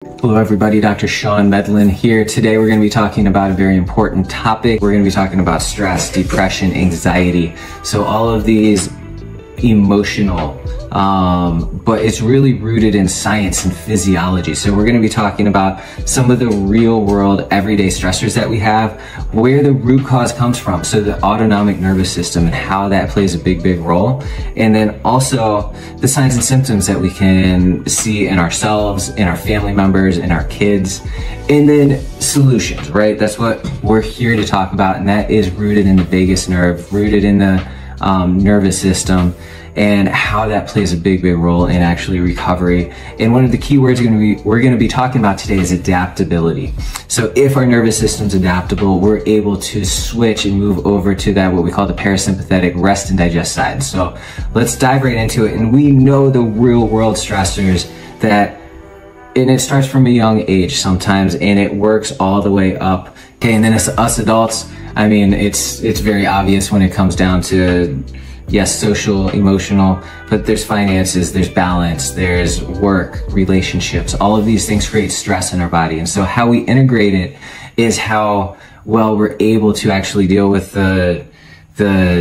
Hello everybody, Dr. Sean Medlin here. Today we're going to be talking about a very important topic. We're going to be talking about stress, depression, anxiety. So all of these emotional, but it's really rooted in science and physiology. So we're going to be talking about some of the real world everyday stressors that we have, where the root cause comes from. So the autonomic nervous system and how that plays a big role. And then also the signs and symptoms that we can see in ourselves, in our family members, in our kids, and then solutions, right? That's what we're here to talk about. And that is rooted in the vagus nerve, rooted in the nervous system, and how that plays a big role in actually recovery. And one of the key words we're going to be talking about today is adaptability. So if our nervous system's adaptable, we're able to switch and move over to that what we call the parasympathetic rest and digest side. So let's dive right into it. And we know the real world stressors that, and it starts from a young age sometimes, and it works all the way up. Okay, and then it's us adults. I mean, it's very obvious when it comes down to, yes, social, emotional, but there's finances, there's balance, there's work, relationships. All of these things create stress in our body. And so how we integrate it is how well we're able to actually deal with the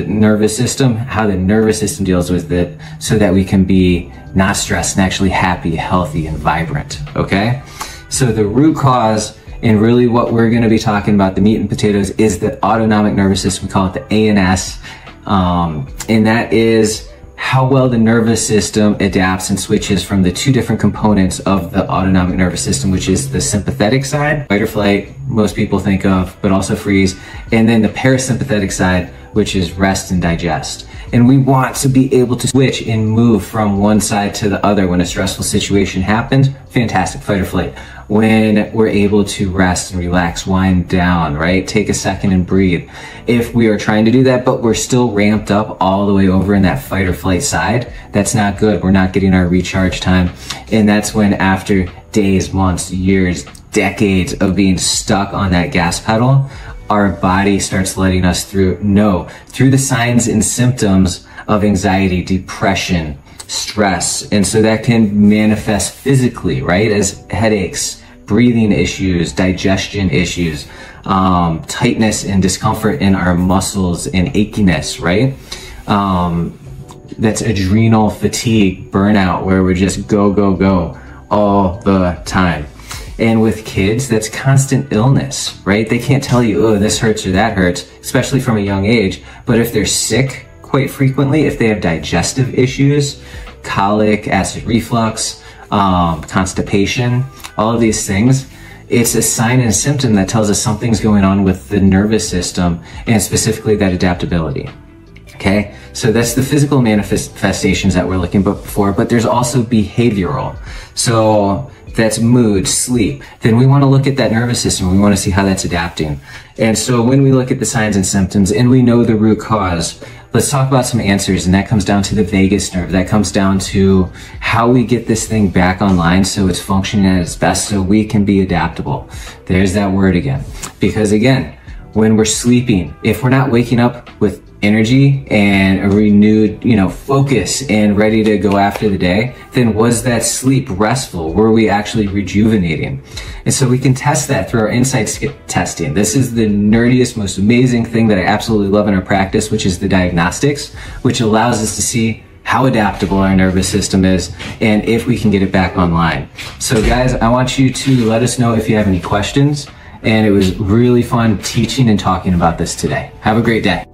nervous system, how the nervous system deals with it, so that we can be not stressed and actually happy, healthy, and vibrant, okay? So the root cause, and really what we're going to be talking about, the meat and potatoes, is the autonomic nervous system. We call it the ANS. And that is how well the nervous system adapts and switches from the two different components of the autonomic nervous system, which is the sympathetic side, fight or flight, most people think of, but also freeze, and then the parasympathetic side, which is rest and digest. And we want to be able to switch and move from one side to the other when a stressful situation happens. Fantastic, fight or flight. When we're able to rest and relax, wind down, right? Take a second and breathe. If we are trying to do that, but we're still ramped up all the way over in that fight or flight side, that's not good. We're not getting our recharge time. And that's when, after days, months, years, decades of being stuck on that gas pedal, our body starts letting us through the signs and symptoms of anxiety, depression, stress. And so that can manifest physically, right? As headaches, breathing issues, digestion issues, tightness and discomfort in our muscles, and achiness, right? That's adrenal fatigue, burnout, where we're just go all the time. And with kids, that's constant illness, right? They can't tell you, oh, this hurts or that hurts, especially from a young age. But if they're sick quite frequently, if they have digestive issues, colic, acid reflux, constipation, all of these things, it's a sign and a symptom that tells us something's going on with the nervous system, and specifically that adaptability. Okay, so that's the physical manifestations that we're looking for, but there's also behavioral. So that's mood, sleep. Then we want to look at that nervous system. We want to see how that's adapting. And so when we look at the signs and symptoms and we know the root cause, let's talk about some answers. And that comes down to the vagus nerve. That comes down to how we get this thing back online so it's functioning at its best, so we can be adaptable. There's that word again. Because again, when we're sleeping, if we're not waking up with energy and a renewed, focus and ready to go after the day, then was that sleep restful? Were we actually rejuvenating? And so we can test that through our insight testing. This is the nerdiest, most amazing thing that I absolutely love in our practice, which is the diagnostics, which allows us to see how adaptable our nervous system is and if we can get it back online. So guys, I want you to let us know if you have any questions. And it was really fun teaching and talking about this today. Have a great day.